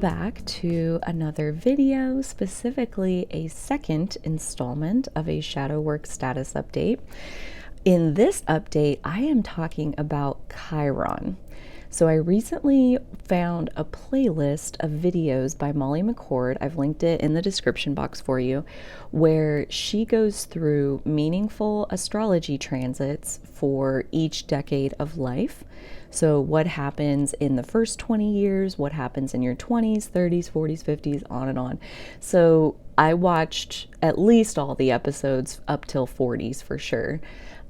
back to another video, specifically a second installment of a shadow work status update. In this update, I am talking about Chiron. So I recently found a playlist of videos by Molly McCord, I've linked it in the description box for you, where she goes through meaningful astrology transits for each decade of life. So what happens in the first 20 years, what happens in your 20s, 30s, 40s, 50s, on and on. So I watched at least all the episodes up till 40s for sure.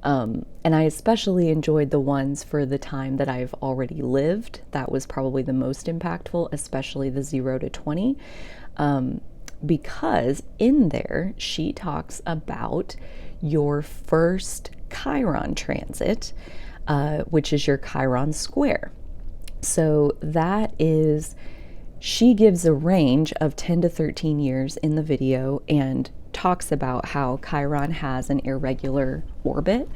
And I especially enjoyed the ones for the time that I've already lived. That was probably the most impactful, especially the 0 to 20, because in there she talks about your first Chiron transit, which is your Chiron square. So that is, she gives a range of 10 to 13 years in the video and talks about how Chiron has an irregular orbit,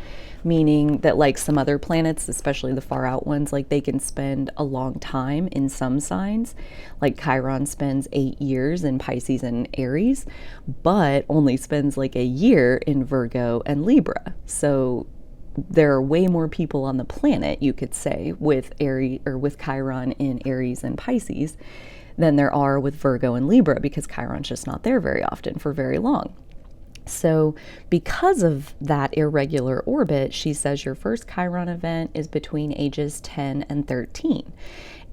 meaning that like some other planets, especially the far out ones, like they can spend a long time in some signs. Like Chiron spends 8 years in Pisces and Aries, but only spends like a year in Virgo and Libra. So there are way more people on the planet, you could say, with Aries or with Chiron in Aries and Pisces than there are with Virgo and Libra, because Chiron's just not there very often for very long. So because of that irregular orbit, she says your first Chiron event is between ages 10 and 13.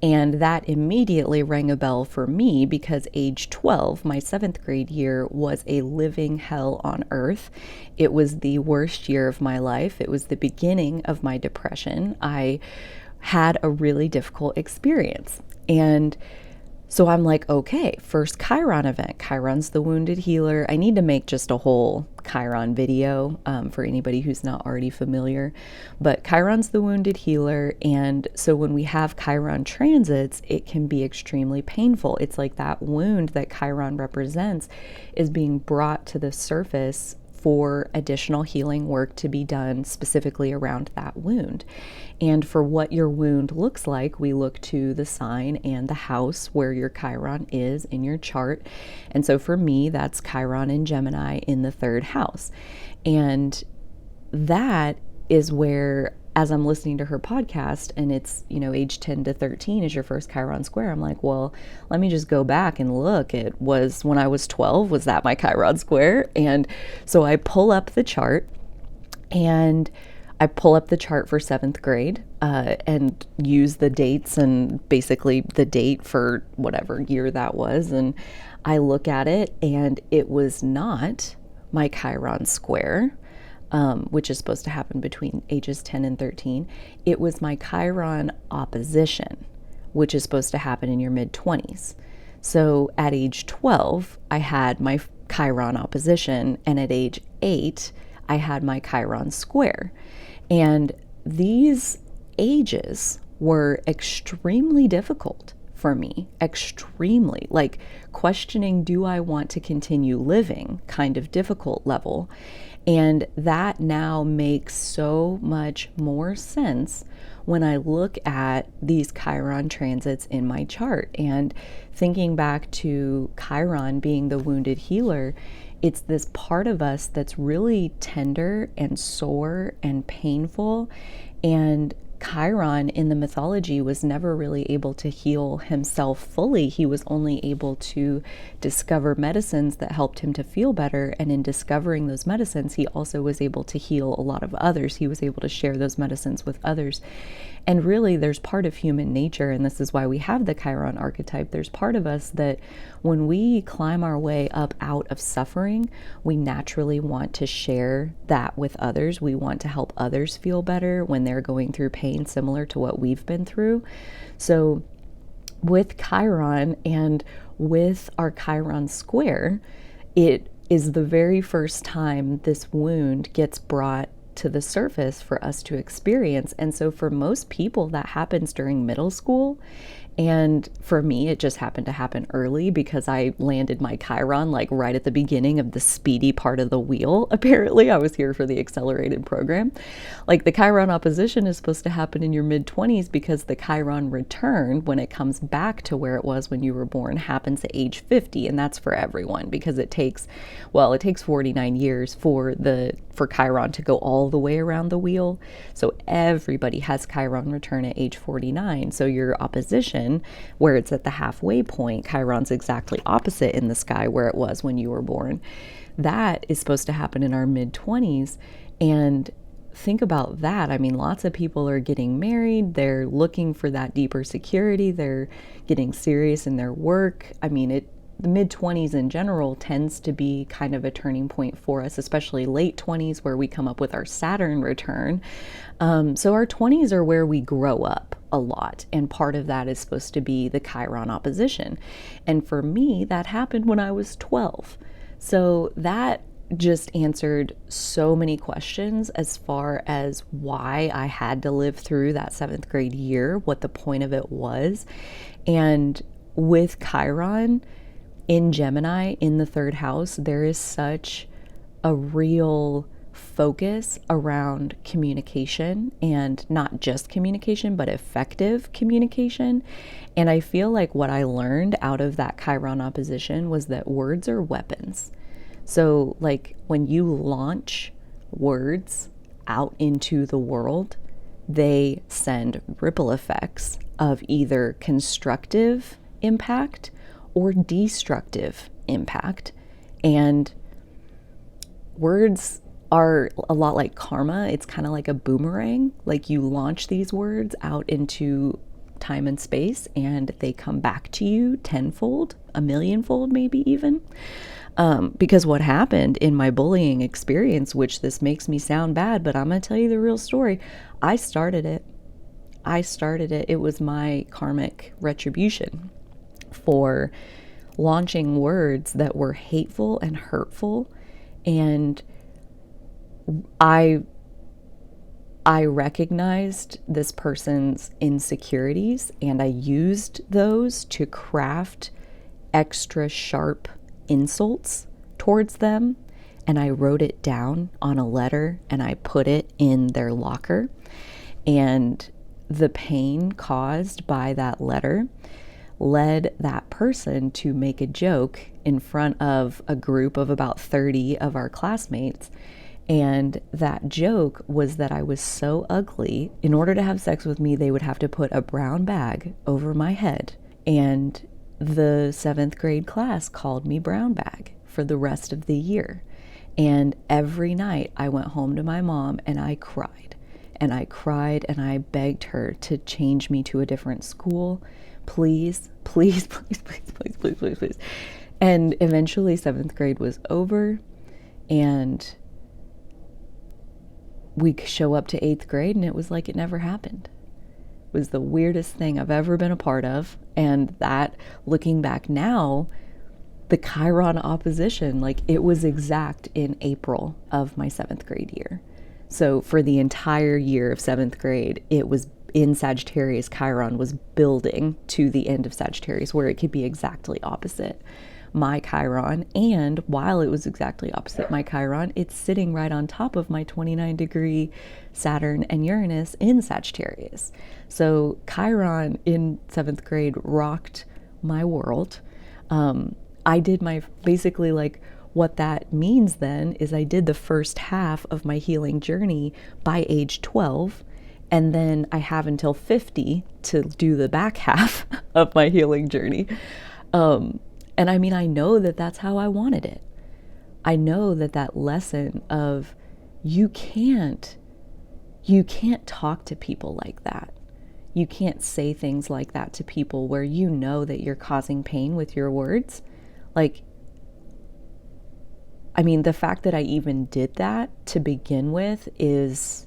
And that immediately rang a bell for me because age 12, my 7th grade year, was a living hell on earth. It was the worst year of my life. It was the beginning of my depression. I had a really difficult experience. And so I'm like, okay, first Chiron event. Chiron's the wounded healer. I need to make just a whole Chiron video for anybody who's not already familiar. But Chiron's the wounded healer. And so when we have Chiron transits, it can be extremely painful. It's like that wound that Chiron represents is being brought to the surface for additional healing work to be done specifically around that wound. And for what your wound looks like, we look to the sign and the house where your Chiron is in your chart. And so for me, that's Chiron in Gemini in the 3rd house. And that is where, as I'm listening to her podcast and it's, age 10 to 13 is your first Chiron square, I'm like, well, let me just go back and look. It was when I was 12, was that my Chiron square? And so I pull up the chart and I pull up the chart for 7th grade and use the dates and basically the date for whatever year that was. And I look at it and it was not my Chiron square, which is supposed to happen between ages 10 and 13. It was my Chiron opposition, which is supposed to happen in your mid-20s. So at age 12, I had my Chiron opposition, and at age 8, I had my Chiron square. And these ages were extremely difficult for me, extremely, like questioning, do I want to continue living, kind of difficult level. And that now makes so much more sense when I look at these Chiron transits in my chart. And thinking back to Chiron being the wounded healer, it's this part of us that's really tender and sore and painful. And Chiron in the mythology was never really able to heal himself fully. He was only able to discover medicines that helped him to feel better. And in discovering those medicines, he also was able to heal a lot of others. He was able to share those medicines with others. And really, there's part of human nature, and this is why we have the Chiron archetype. There's part of us that when we climb our way up out of suffering, we naturally want to share that with others. We want to help others feel better when they're going through pain similar to what we've been through. So with Chiron and with our Chiron square, it is the very first time this wound gets brought to the surface for us to experience. And so for most people, that happens during middle school. And for me, it just happened to happen early because I landed my Chiron like right at the beginning of the speedy part of the wheel. Apparently, I was here for the accelerated program. Like the Chiron opposition is supposed to happen in your mid 20s because the Chiron return, when it comes back to where it was when you were born, happens at age 50. And that's for everyone because it takes 49 years for Chiron to go all the way around the wheel. So everybody has Chiron return at age 49. So your opposition, where it's at the halfway point, Chiron's exactly opposite in the sky where it was when you were born. That is supposed to happen in our mid 20s. And think about that. I mean, lots of people are getting married. They're looking for that deeper security. They're getting serious in their work. I mean, the mid 20s in general tends to be kind of a turning point for us, especially late 20s where we come up with our Saturn return. So our 20s are where we grow up a lot. And part of that is supposed to be the Chiron opposition. And for me, that happened when I was 12. So that just answered so many questions as far as why I had to live through that 7th grade year, what the point of it was. And with Chiron in Gemini in the 3rd house, there is such a real focus around communication, and not just communication, but effective communication. And I feel like what I learned out of that Chiron opposition was that words are weapons. So like when you launch words out into the world, they send ripple effects of either constructive impact or destructive impact. And words are a lot like karma. It's kind of like a boomerang. Like you launch these words out into time and space and they come back to you tenfold, a millionfold, maybe even. Because what happened in my bullying experience, which this makes me sound bad, but I'm going to tell you the real story. I started it. It was my karmic retribution for launching words that were hateful and hurtful. And I recognized this person's insecurities, and I used those to craft extra sharp insults towards them. And I wrote it down on a letter and I put it in their locker. And the pain caused by that letter led that person to make a joke in front of a group of about 30 of our classmates. And that joke was that I was so ugly, in order to have sex with me, they would have to put a brown bag over my head. And the 7th grade class called me brown bag for the rest of the year. And every night I went home to my mom and I cried. And I cried and I begged her to change me to a different school. Please, please, please, please, please, please, please, please. And eventually 7th grade was over, and we show up to 8th grade and it was like it never happened. It was the weirdest thing I've ever been a part of. And that, looking back now, the Chiron opposition, like it was exact in April of my 7th grade year. So for the entire year of 7th grade, it was in Sagittarius. Chiron was building to the end of Sagittarius where it could be exactly opposite my Chiron. And while it was exactly opposite my Chiron, it's sitting right on top of my 29-degree Saturn and Uranus in Sagittarius. So Chiron in 7th grade rocked my world. I did basically like what that means then is I did the first half of my healing journey by age 12. And then I have until 50 to do the back half of my healing journey. And I mean, I know that that's how I wanted it. I know that that lesson of you can't talk to people like that. You can't say things like that to people where you know that you're causing pain with your words. Like, I mean, the fact that I even did that to begin with is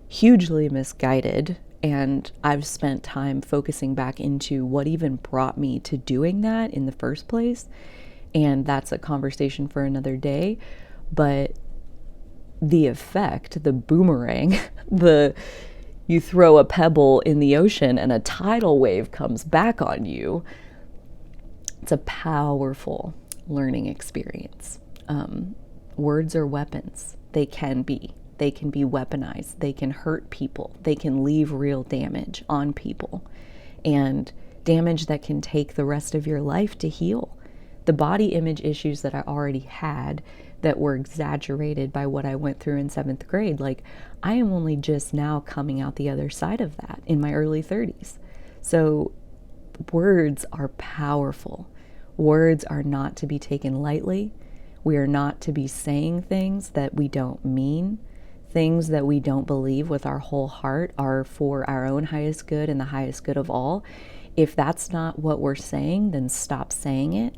hugely misguided. And I've spent time focusing back into what even brought me to doing that in the first place. And that's a conversation for another day. But the effect, the boomerang, you throw a pebble in the ocean and a tidal wave comes back on you. It's a powerful learning experience. Words are weapons. They can be weaponized. They can hurt people. They can leave real damage on people, and damage that can take the rest of your life to heal. The body image issues that I already had that were exaggerated by what I went through in 7th grade, like, I am only just now coming out the other side of that in my early 30s. So words are powerful. Words are not to be taken lightly. We are not to be saying things that we don't mean. Things that we don't believe with our whole heart are for our own highest good and the highest good of all. If that's not what we're saying, then stop saying it.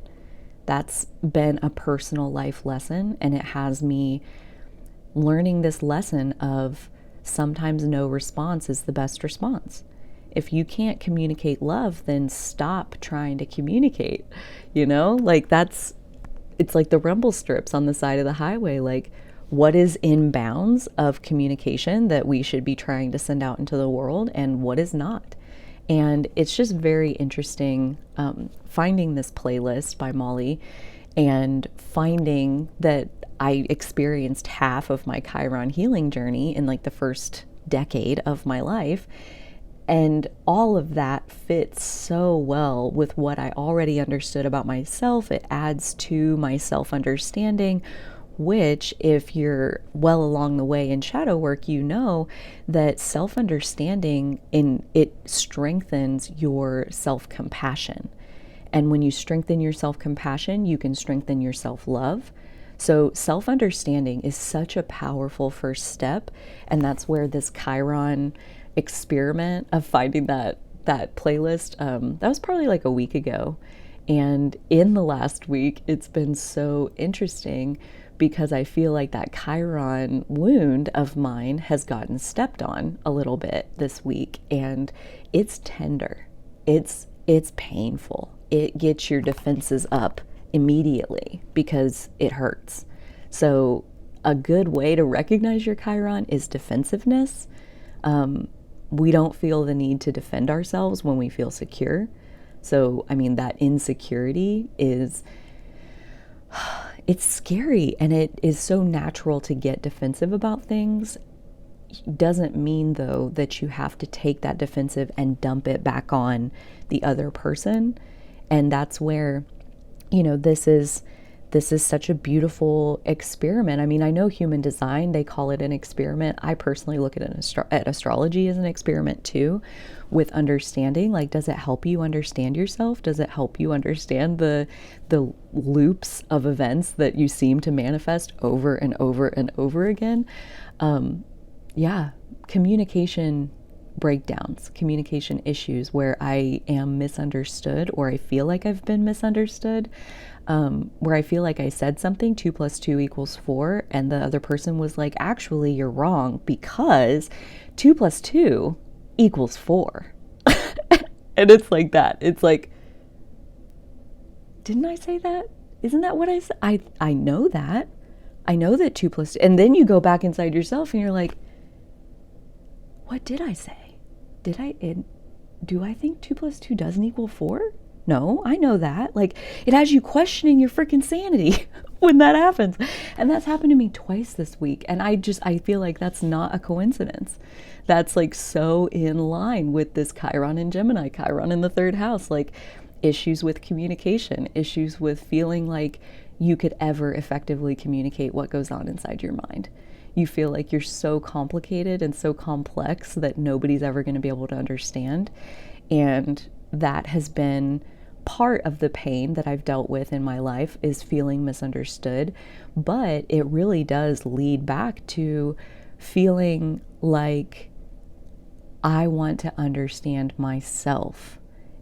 That's been a personal life lesson, and it has me learning this lesson of sometimes no response is the best response. If you can't communicate love, then stop trying to communicate, like it's like the rumble strips on the side of the highway. Like, what is in bounds of communication that we should be trying to send out into the world, and what is not? And it's just very interesting finding this playlist by Molly and finding that I experienced half of my Chiron healing journey in like the first decade of my life. And all of that fits so well with what I already understood about myself. It adds to my self-understanding, which, if you're well along the way in shadow work, you know that self-understanding, it strengthens your self-compassion. And when you strengthen your self-compassion, you can strengthen your self-love. So self-understanding is such a powerful first step. And that's where this Chiron experiment of finding that playlist, that was probably like a week ago. And in the last week, it's been so interesting because I feel like that Chiron wound of mine has gotten stepped on a little bit this week, and it's tender. It's painful. It gets your defenses up immediately because it hurts. So a good way to recognize your Chiron is defensiveness. We don't feel the need to defend ourselves when we feel secure. So, that insecurity it's scary, and it is so natural to get defensive about things. Doesn't mean, though, that you have to take that defensive and dump it back on the other person. And that's where, this is such a beautiful experiment. I know human design, they call it an experiment. I personally look at astrology as an experiment too, with understanding. Like, does it help you understand yourself? Does it help you understand the loops of events that you seem to manifest over and over and over again? Communication breakdowns, communication issues where I am misunderstood, or I feel like I've been misunderstood, where I feel like I said something, 2 + 2 = 4, and the other person was like, actually, you're wrong, because 2 + 2 = 4. And it's like that. It's like, didn't I say that? Isn't that what I said? I know that. I know that 2 + 2. And then you go back inside yourself and you're like, what did I say? Do I think 2 + 2 doesn't equal 4? No, I know that. Like, it has you questioning your freaking sanity when that happens. And that's happened to me twice this week. And I feel like that's not a coincidence. That's like so in line with this Chiron and Gemini, Chiron in the 3rd house, like issues with communication, issues with feeling like you could ever effectively communicate what goes on inside your mind. You feel like you're so complicated and so complex that nobody's ever going to be able to understand. And that has been part of the pain that I've dealt with in my life, is feeling misunderstood. But it really does lead back to feeling like I want to understand myself.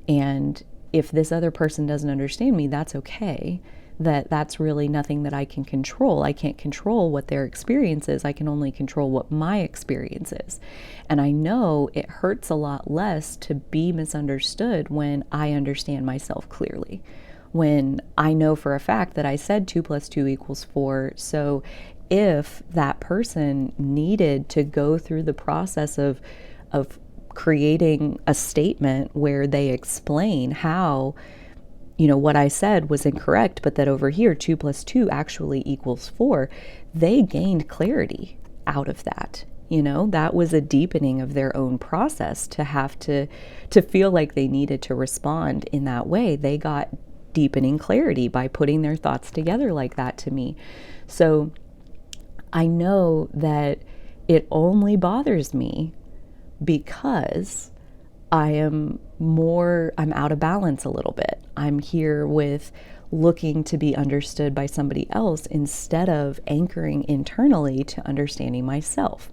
And if this other person doesn't understand me, that's okay. That's really nothing that I can control. I can't control what their experience is. I can only control what my experience is. And I know it hurts a lot less to be misunderstood when I understand myself clearly. When I know for a fact that I said 2 + 2 = 4. So if that person needed to go through the process of of creating a statement where they explain how, what I said was incorrect, but that over here 2 plus 2 actually equals 4. They gained clarity out of that. That was a deepening of their own process to have to feel like they needed to respond in that way. They got deepening clarity by putting their thoughts together like that to me. So I know that it only bothers me because I'm out of balance a little bit. I'm here with looking to be understood by somebody else instead of anchoring internally to understanding myself.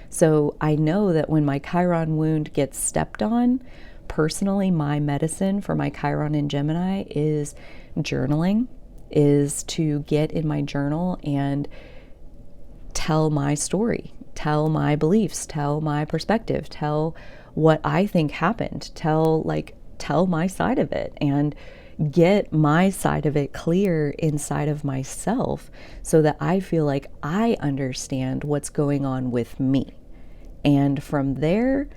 So I know that when my Chiron wound gets stepped on, personally, my medicine for my Chiron in Gemini is journaling, is to get in my journal and tell my story, tell my beliefs, tell my perspective, tell what I think happened, tell my side of it, and get my side of it clear inside of myself so that I feel like I understand what's going on with me. And from there,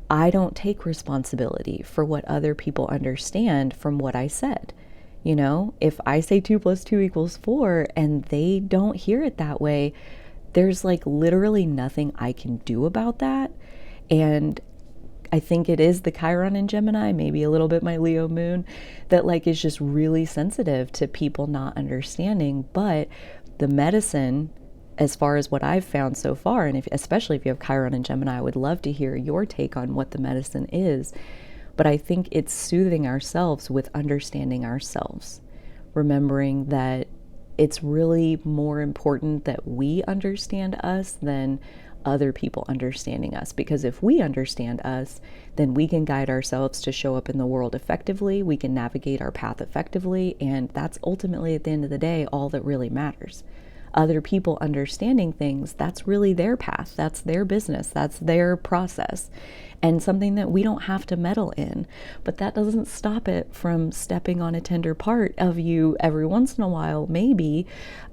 I don't take responsibility for what other people understand from what I said. If I say 2 plus 2 equals 4 and they don't hear it that way, there's literally nothing I can do about that. And I think it is the Chiron in Gemini, maybe a little bit my Leo moon, that is just really sensitive to people not understanding. But the medicine, as far as what I've found so far, and especially if you have Chiron in Gemini, I would love to hear your take on what the medicine is. But I think it's soothing ourselves with understanding ourselves, remembering that it's really more important that we understand us than other people understanding us. Because if we understand us, then we can guide ourselves to show up in the world effectively. We can navigate our path effectively. And that's ultimately, at the end of the day, all that really matters. Other people understanding things, that's really their path. That's their business. That's their process. And something that we don't have to meddle in. But that doesn't stop it from stepping on a tender part of you every once in a while, maybe.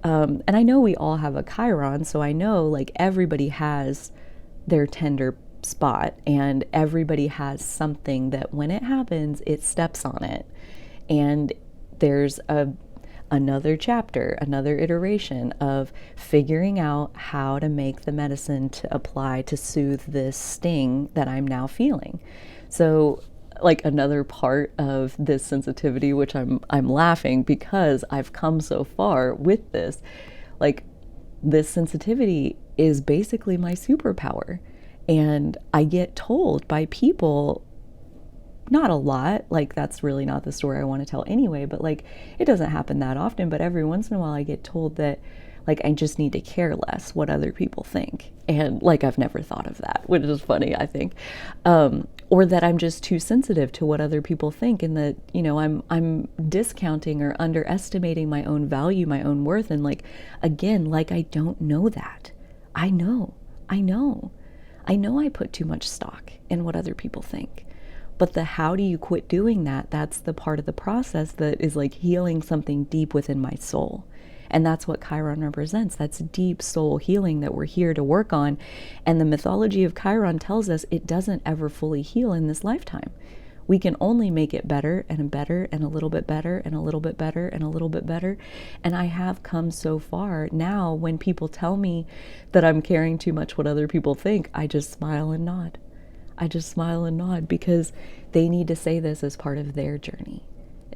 And I know we all have a Chiron, so I know everybody has their tender spot, and everybody has something that when it happens, it steps on it. And there's another chapter, another iteration of figuring out how to make the medicine to apply to soothe this sting that I'm now feeling. So another part of this sensitivity, which I'm laughing because I've come so far with this, this sensitivity is basically my superpower. And I get told by people, not a lot, that's really not the story I want to tell anyway, but it doesn't happen that often, but every once in a while I get told that I just need to care less what other people think. And I've never thought of that, which is funny, I think. Or that I'm just too sensitive to what other people think, and that, I'm discounting or underestimating my own value, my own worth. And again, I don't know that. I know I put too much stock in what other people think. But the how do you quit doing that? That's the part of the process that is healing something deep within my soul. And that's what Chiron represents. That's deep soul healing that we're here to work on. And the mythology of Chiron tells us it doesn't ever fully heal in this lifetime. We can only make it better and better and a little bit better and a little bit better and a little bit better. And I have come so far. Now, when people tell me that I'm caring too much what other people think, I just smile and nod. Because they need to say this as part of their journey.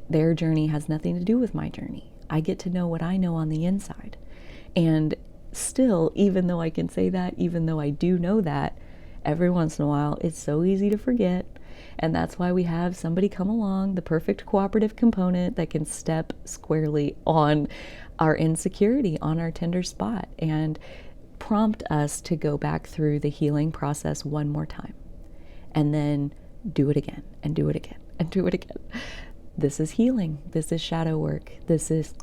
Their journey has nothing to do with my journey. I get to know what I know on the inside. And still, even though I can say that, even though I do know that, every once in a while, it's so easy to forget. And that's why we have somebody come along, the perfect cooperative component that can step squarely on our insecurity, on our tender spot, and prompt us to go back through the healing process one more time. And then do it again, and do it again, and do it again. This is healing. This is shadow work. This is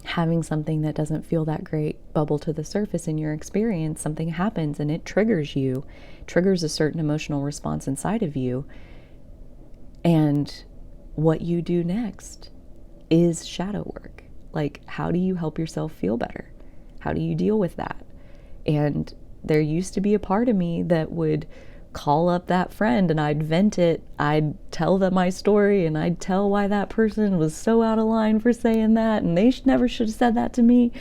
having something that doesn't feel that great bubble to the surface in your experience. Something happens and it triggers you, triggers a certain emotional response inside of you. And what you do next is shadow work. How do you help yourself feel better? How do you deal with that? And there used to be a part of me that would call up that friend and I'd vent it. I'd tell them my story and I'd tell why that person was so out of line for saying that and they never should have said that to me.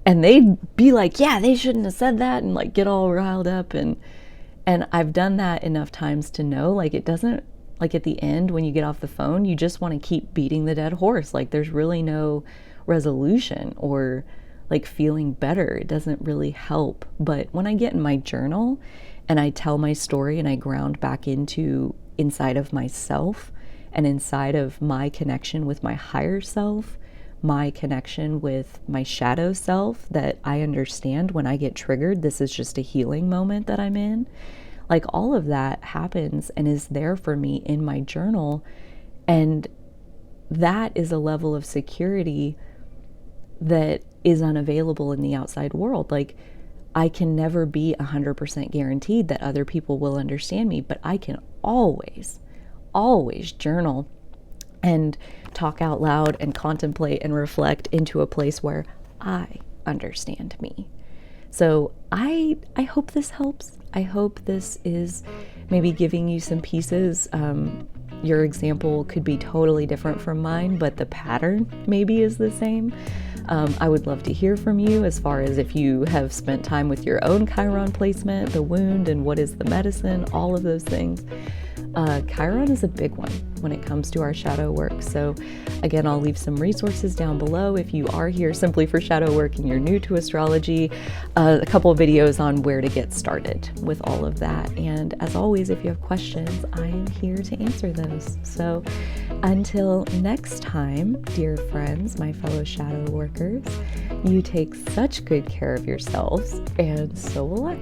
And they'd be like, yeah, they shouldn't have said that, and like get all riled up. And I've done that enough times to know, like, it doesn't, like, at the end when you get off the phone, you just want to keep beating the dead horse. Like, there's really no resolution or like feeling better. It doesn't really help. But when I get in my journal and I tell my story and I ground back inside of myself and inside of my connection with my higher self, my connection with my shadow self, that I understand when I get triggered, this is just a healing moment that I'm in. Like, all of that happens and is there for me in my journal. And that is a level of security that is unavailable in the outside world. Like, I can never be 100% guaranteed that other people will understand me, but I can always journal and talk out loud and contemplate and reflect into a place where I understand me. So I hope this helps. I hope this is maybe giving you some pieces. Your example could be totally different from mine, but the pattern maybe is the same. I would love to hear from you as far as if you have spent time with your own Chiron placement, the wound, and what is the medicine, all of those things. Chiron is a big one when it comes to our shadow work. So again, I'll leave some resources down below if you are here simply for shadow work and you're new to astrology, a couple of videos on where to get started with all of that. And as always, if you have questions, I am here to answer those. So until next time, dear friends, my fellow shadow workers, you take such good care of yourselves, and so will I.